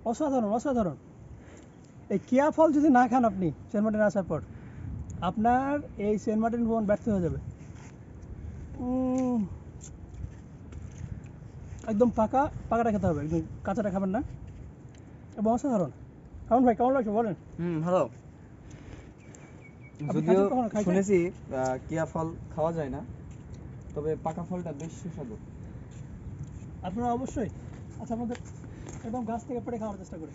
অসাধারণ অসাধারণ। এই কেয়া ফল যদি না খান আপনি সেন্ট মার্টিন আসার পর, আপনার এই সেন্ট মার্টিন ভ্রমণ ব্যর্থ হয়ে যাবে। একদম পাকাটা খেতে হবে, একদম কাঁচাটা খাবেন না। এবং অসাধারণ। খান ভাই, কেমন লাগছে বলেন? ভালো। আপনি যদিও খাচ্ছেন কখনো? খাইছেন? শুনেছি কেয়া ফল খাওয়া যায় না, তবে পাকা ফলটা বেশ সুস্বাদু। আপনারা অবশ্যই, আচ্ছা আমাদের একদম গাছ থেকে পেড়ে খাওয়ার চেষ্টা করি।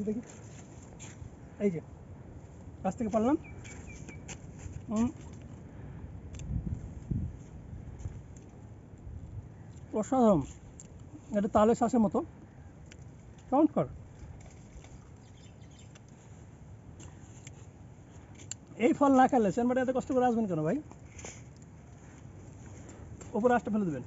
দেখি, এই যে গাছ থেকে পারলাম। অসাধারণ, এটা তালের শ্বাসের মতো চমৎকার। এই ফল না খেলে সেন্ট মার্টিন এত কষ্ট করে আসবেন কেন ভাই? ওপরে আঁশটা ফেলে দেবেন।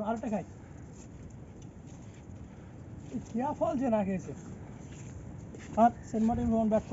আরেকটা খাই। এই কেয়া ফল যে না খেয়েছে, আর সেন্ট মার্টিন ভ্রমণ ব্যর্থ।